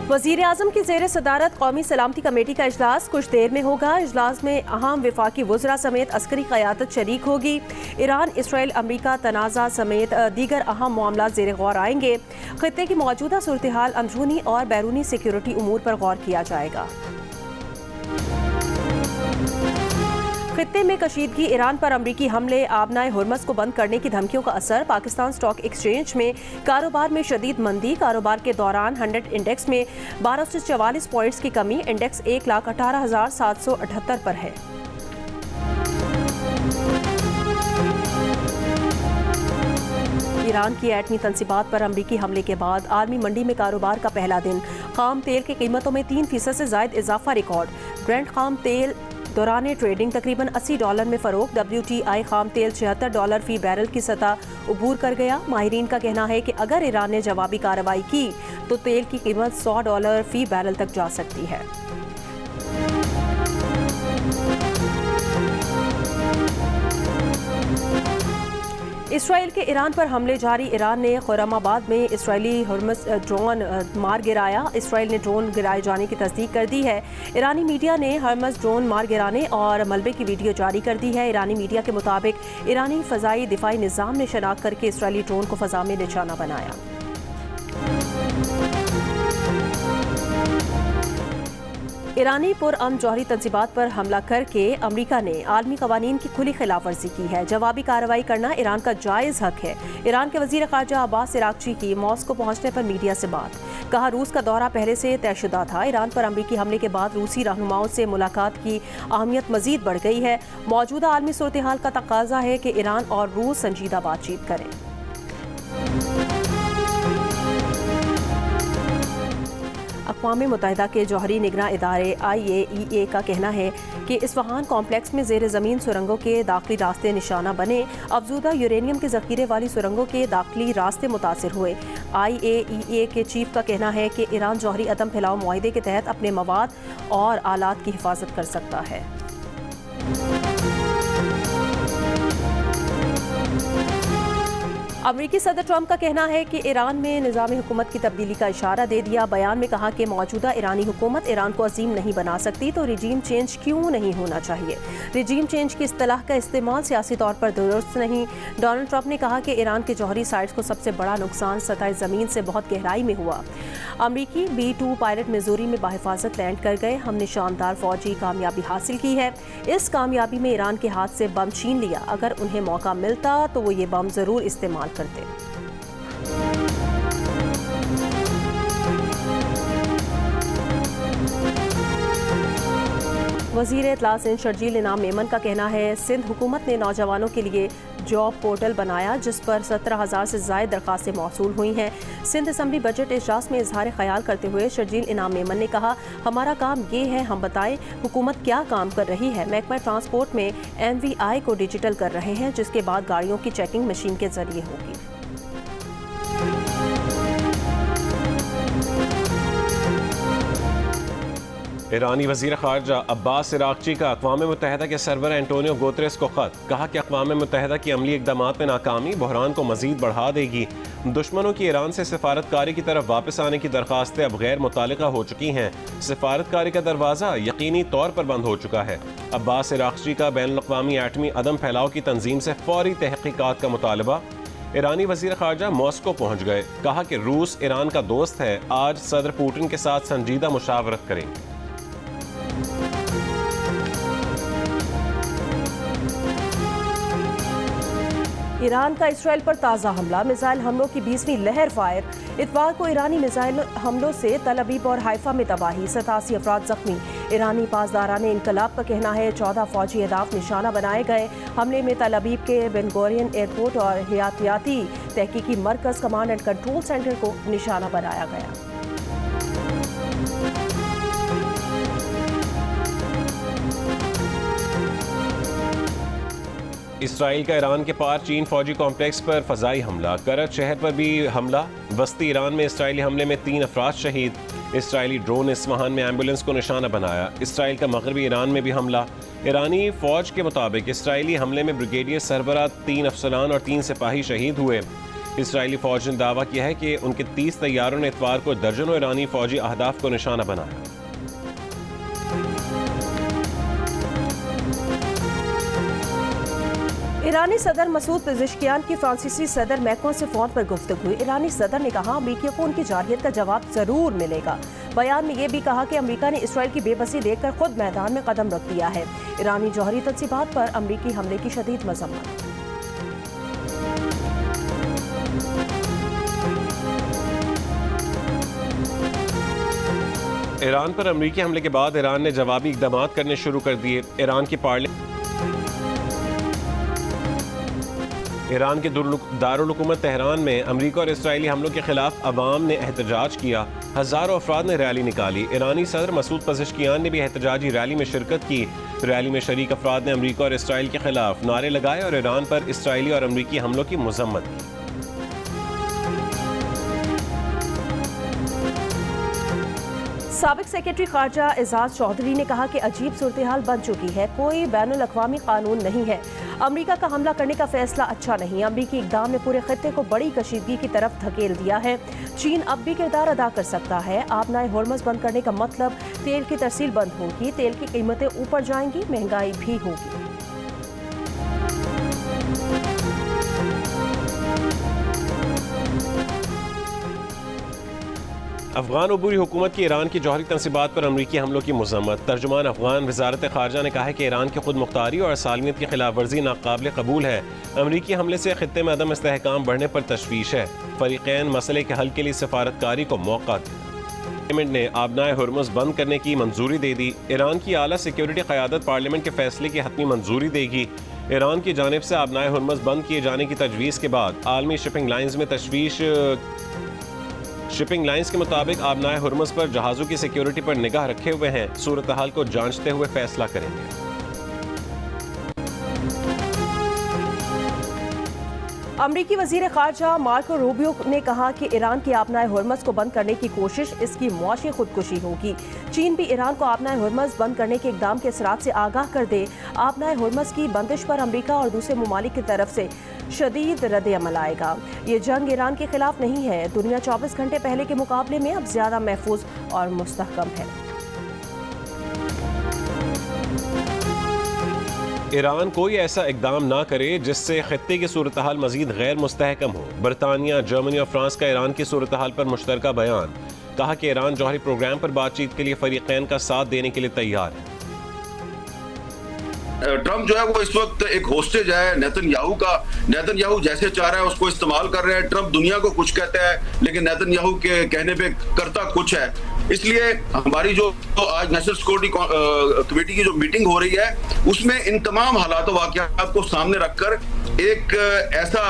वज़ीर आज़म की ज़ेर सदारत कौमी सलामती कमेटी का इजलास कुछ देर में होगा। इजलास में अहम वफाकी वज़रा समेत अस्करी क़यादत शरीक होगी। ईरान, इसराइल, अमरीका तनाज़ा समेत दीगर अहम मामला ज़ेर गौर आएंगे। ख़ित्ते की मौजूदा सूरत हाल, अंदरूनी और बैरूनी सिक्योरिटी उमूर पर गौर किया जाएगा। खित्ते में कशीदगी, ईरान पर अमरीकी हमले, आबनाए हुर्मस को बंद करने की धमकियों का असर। पाकिस्तान स्टॉक एक्सचेंज में कारोबार में शदीद मंदी। कारोबार के दौरान 100 इंडेक्स में 1244 पॉइंट्स की कमी। इंडेक्स 1,18,778 पर है। ईरान की एटमी तंसीबात पर अमरीकी हमले के बाद आलमी मंडी में कारोबार का पहला दिन। खाम तेल की कीमतों में 3% से ज़ायद इजाफा रिकॉर्ड। ब्रेंट खाम तेल दौरान ट्रेडिंग तकरीबन $80 में फ़रोग। WTI खाम तेल $76 फी बैरल की सतह उबूर कर गया। माहिरीन का कहना है कि अगर ईरान ने जवाबी कार्रवाई की तो तेल की कीमत $100 फी बैरल तक जा सकती है। इसराइल के ईरान पर हमले जारी। ईरान ने खुर्रमाबाद में इसराइली हुर्मस ड्रोन मार गिराया। इसराइल ने ड्रोन गिराए जाने की तस्दीक कर दी है। ईरानी मीडिया ने हुर्मस ड्रोन मार गिराने और मलबे की वीडियो जारी कर दी है। ईरानी मीडिया के मुताबिक ईरानी फ़ज़ाई दिफाई निज़ाम ने शनाख्त करके इसराइली ड्रोन को फ़ज़ा में निशाना बनाया। ईरानी पुरअमन जौहरी तंसीबात पर हमला करके अमरीका ने आलमी कवानीन की खुली खिलाफ वर्जी की है। जवाबी कार्रवाई करना ईरान का जायज़ हक है। ईरान के वज़ीर ख़ारजा अब्बास इराक़ची की मॉस्को पहुंचने पर मीडिया से बात। कहा, रूस का दौरा पहले से तयशुदा था। ईरान पर अमरीकी हमले के बाद रूसी रहनुमाओं से मुलाकात की अहमियत मज़ीद बढ़ गई है। मौजूदा आलमी सूरत हाल का तकाज़ा है कि ईरान और रूस संजीदा बातचीत करें। अक़वाम मुत्तहिदा के जौहरी निगरां इदारे IAEA का कहना है कि इस्फहान कॉम्प्लेक्स में ज़ेर ज़मीन सुरंगों के दाखिली रास्ते निशाना बने। अफजूदा यूरेनियम के ज़ख़ीरे वाली सुरंगों के दाखिली रास्ते मुतासिर हुए। IAEA के चीफ का कहना है कि ईरान जौहरी अदम फैलाव मुआहदे के तहत अपने मवाद और आलात की हिफाजत कर सकता है। अमरीकी सदर ट्रंप का कहना है कि ईरान में निज़ाम हुकूमत की तब्दीली का इशारा दे दिया। बयान में कहा कि मौजूदा ईरानी हुकूमत ईरान को अजीम नहीं बना सकती तो रिजीम चेंज क्यों नहीं होना चाहिए। रिजीम चेंज की इस्तिलाह का इस्तेमाल सियासी तौर पर दुरुस्त नहीं। डोनाल्ड ट्रंप ने कहा कि ईरान के जौहरी साइट्स को सबसे बड़ा नुकसान सतह ज़मीन से बहुत गहराई में हुआ। अमरीकी B-2 पायलट मिजूरी में बाहिफाजत लैंड कर गए। हमने शानदार फौजी कामयाबी हासिल की है। इस कामयाबी में ईरान के हाथ से बम छीन लिया। अगर उन्हें मौका मिलता तो वो ये बम ज़रूर इस्तेमाल करते। वज़ीर इत्तला सिंध शर्जील इनाम मेमन का कहना है, सिंध हुकूमत ने नौजवानों के लिए जॉब पोर्टल बनाया जिस पर 17,000 से ज़ायद दरखास्तें मौसूल हुई हैं। सिंध असम्बली बजट इजलास में इजहार ख्याल करते हुए शर्जील इनाम मेमन ने कहा, हमारा काम ये है, हम बताएं हुकूमत क्या काम कर रही है। महकमा ट्रांसपोर्ट में MVI को डिजिटल कर रहे हैं जिसके बाद गाड़ियों की चेकिंग मशीन के जरिए होगी। ईरानी वज़ीर ख़ारजा अब्बास इराक़ची का अक़वाम मुत्तहिदा के सरवर एंटोनियो गुतेरेस को ख़त। कहा कि अक़वाम मुत्तहिदा की अमली इक़दामात में नाकामी बहरान को मज़ीद बढ़ा देगी। दुश्मनों की ईरान से सफारतकारी की तरफ वापस आने की दरख्वास्तें अब गैर मुतालिका हो चुकी हैं। सफारतकारी का दरवाज़ा यकीनी तौर पर बंद हो चुका है। अब्बास इराक़ची का बैनुल-अक़वामी एटमी अदम फैलाव की तंजीम से फ़ौरी तहक़ीक़ात का मुतालबा। ईरानी वज़ीर ख़ारजा मॉस्को पहुँच गए। कहा कि रूस ईरान का दोस्त है। आज सदर पुतिन के साथ संजीदा मुशावरत करेंगे। ईरान का इसराइल पर ताज़ा हमला, मिसाइल हमलों की 20वीं लहर फायर। इतवार को ईरानी मिसाइल हमलों से तल अबीब और हाइफा में तबाही, 87 अफराद जख्मी। ईरानी पासदारान इनकलाब का कहना है 14 फौजी अहदाफ निशाना बनाए गए। हमले में तल अबीब के बेन गुरियन एयरपोर्ट और हयातियाती तहकीकी मरकज़ कमांड एंड कंट्रोल सेंटर को निशाना बनाया गया। इसराइल का ईरान के पार चीन फौजी कॉम्प्लेक्स पर फ़ज़ाई हमला। करत शहर पर भी हमला। वस्ती ईरान में इसराइली हमले में 3 अफराद शहीद। इसराइली ड्रोन ने इस्फहान में एम्बुलेंस को निशाना बनाया। इसराइल का मगरबी ईरान में भी हमला। ईरानी फ़ौज के मुताबिक इसराइली हमले में ब्रिगेडियर सरबराह 3 अफसरान और 3 सिपाही शहीद हुए। इसराइली फौज ने दावा किया है कि उनके 30 तैयारों ने इतवार को दर्जनों ईरानी फौजी अहदाफ को निशाना बनाया। ईरानी सदर मसूद पेज़ेश्कियान की फ्रांसीसी सदर मैक्रों से फोन पर गुफ्तगू। ईरानी सदर ने कहा अमरीकियों को उनकी जारहियत का जवाब जरूर मिलेगा। बयान में ये भी कहा कि अमरीका ने इसराइल की बेबसी देखकर खुद मैदान में कदम रख दिया है। ईरानी जौहरी तंसीबात पर अमरीकी हमले की शदीद मजम्मत। ईरान पर अमरीकी हमले के बाद ईरान ने जवाबी इकदाम करने शुरू कर दिए। ईरान के दारुल हुकूमत तेहरान में अमरीका और इसराइली हमलों के खिलाफ अवाम ने एहतजाज किया। हजारों अफराद ने रैली निकाली। ईरानी सदर मसूद पेज़ेश्कियान ने भी एहतजाजी रैली में शिरकत की। रैली में शरीक अफराद ने अमरीका और इसराइल के खिलाफ नारे लगाए और ईरान पर इसराइली और अमरीकी हमलों की मजम्मत की। साबिक सेक्रेटरी खारजा एजाज चौधरी ने कहा कि अजीब सूरत हाल बन चुकी है, कोई बैनुल अक़वामी कानून नहीं है। अमरीका का हमला करने का फैसला अच्छा नहीं। अमरीकी इक़दाम ने पूरे खत्ते को बड़ी कशीदगी की तरफ धकेल दिया है। चीन अब भी किरदार अदा कर सकता है। आबनाए होर्मुज़ बंद करने का मतलब तेल की तरसील बंद होगी, तेल की कीमतें ऊपर जाएंगी, महंगाई भी होगी। अफगान अबूरी हुकूमत की ईरान की जौहरी तंसीबात पर अमरीकी हमलों की मजम्मत। तर्जुमान अफगान वजारत खारजा ने कहा है कि ईरान की खुद मुख्तारी और सालमियत की खिलाफ वर्जी नाकाबिल कबूल है। अमरीकी हमले से खित्ते में अदम इस्तेहकाम बढ़ने पर तशवीश है। फरीकैन मसले के हल के लिए सफारतकारी को मौका दिया। पार्लियामेंट ने आबनाए हुर्मुज़ बंद करने की मंजूरी दे दी। ईरान की आला सिक्योरिटी क़यादत पार्लियामेंट के फैसले की हतमी मंजूरी देगी। ईरान की जानिब से आबनाए हुर्मुज़ बंद किए जाने की तजवीज़ के बाद आलमी शिपिंग लाइन्स में तशवीश। शिपिंग लाइन्स के मुताबिक आबनाए हुर्मुज़ पर जहाज़ों की सिक्योरिटी पर निगाह रखे हुए हैं। सूरत हाल को जांचते हुए फैसला करेंगे। अमरीकी वज़ीर ख़ारजा मार्को रूबियो ने कहा कि ईरान की आबनाए हुर्मुज़ को बंद करने की कोशिश इसकी मुआशी खुदकुशी होगी। चीन भी ईरान को आबनाए हुर्मुज़ बंद करने के इक़दाम के असरात से आगाह कर दे। आबनाए हुर्मुज़ की बंदिश पर अमरीका और दूसरे ममालिक की तरफ से शदीद रद्द अमल आएगा। ये जंग ईरान के खिलाफ नहीं है। दुनिया 24 घंटे पहले के मुकाबले में अब ज़्यादा महफूज और मुस्तहकम है। ईरान कोई ऐसा इकदाम ना करे जिससे खत्ते की सूरत हाल मजीद गैर मुस्तहकम हो। बरतानिया, जर्मनी और फ्रांस का ईरान की सूरत हाल पर मुश्तरका बयान। कहा कि ईरान जौहरी प्रोग्राम पर बातचीत के लिए फरीकैन का साथ देने के लिए तैयार है। ट्रम्प जो है वो इस वक्त एक होस्टेज है नेतन्याहू का। नेतन्याहू जैसे चाह रहा है उसको इस्तेमाल कर रहे हैं। ट्रम्प दुनिया को कुछ कहता है लेकिन नेतन्याहू के कहने पे करता कुछ है। इसलिए हमारी जो आज नेशनल सिक्योरिटी कमेटी की जो मीटिंग हो रही है उसमें इन तमाम हालात वाक़यात को सामने रखकर एक ऐसा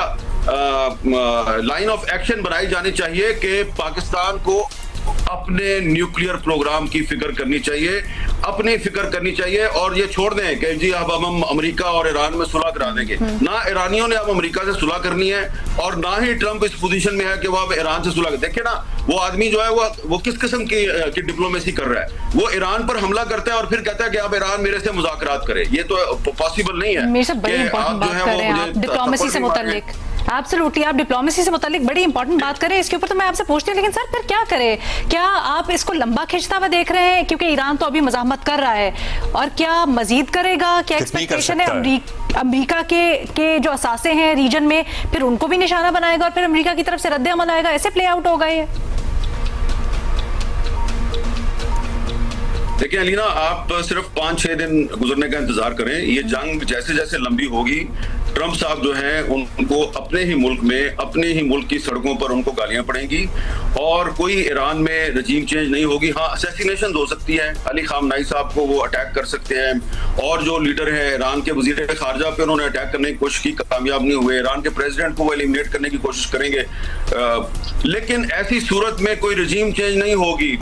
लाइन ऑफ एक्शन बनाई जानी चाहिए कि पाकिस्तान को अपने न्यूक्लियर प्रोग्राम की फिक्र करनी चाहिए, अपनी फिक्र करनी चाहिए और ये छोड़ दें कि जी अब हम अमेरिका और ईरान में सुलह करा देंगे। ना ईरानियों ने अब अमेरिका से सुलह करनी है और ना ही ट्रंप इस पोजीशन में है कि वो अब ईरान से सुलह। देखिए ना वो आदमी जो है वो किस किस्म की डिप्लोमेसी कर रहा है। वो ईरान पर हमला करता है और फिर कहता है कि अब ईरान मेरे से मुज़ाकरात करे। ये तो पॉसिबल नहीं है। डिप्लोमेसी से मुताल्लिक एब्सोल्युटली आप डिप्लोमेसी से मुतालिक बड़ी इंपॉर्टेंट बात करें। इसके ऊपर तो मैं आपसे पूछती हूँ लेकिन सर फिर क्या करें? क्या आप इसको लंबा खींचता हुआ देख रहे हैं? क्योंकि ईरान तो अभी मज़ाहमत कर रहा है और क्या मजीद करेगा? क्या एक्सपेक्टेशन है अमरीका के जो असासे हैं रीजन में, फिर उनको भी निशाना बनाएगा और फिर अमरीका की तरफ से रद्द अमल आएगा? ऐसे प्ले आउट होगा ये? देखिए अलीना, आप सिर्फ 5-6 दिन गुजरने का इंतजार करें। ये जंग जैसे जैसे लंबी होगी ट्रंप साहब जो हैं उनको अपने ही मुल्क में, अपने ही मुल्क की सड़कों पर उनको गालियां पड़ेंगी और कोई ईरान में रजीम चेंज नहीं होगी। हाँ, असैसिनेशन हो सकती है, अली खामनाई साहब को वो अटैक कर सकते हैं और जो लीडर है ईरान के वजीर खारजा पे उन्होंने अटैक करने की कोशिश की, कामयाब नहीं हुए। ईरान के प्रेसिडेंट को वो एलिमिनेट करने की कोशिश करेंगे, लेकिन ऐसी सूरत में कोई रजीम चेंज नहीं होगी।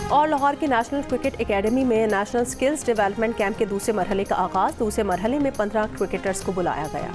और लाहौर की नेशनल क्रिकेट एकेडमी में नेशनल स्किल्स डेवलपमेंट कैंप के दूसरे मरहले का आगाज। दूसरे मरहले में 15 क्रिकेटर्स को बुलाया गया।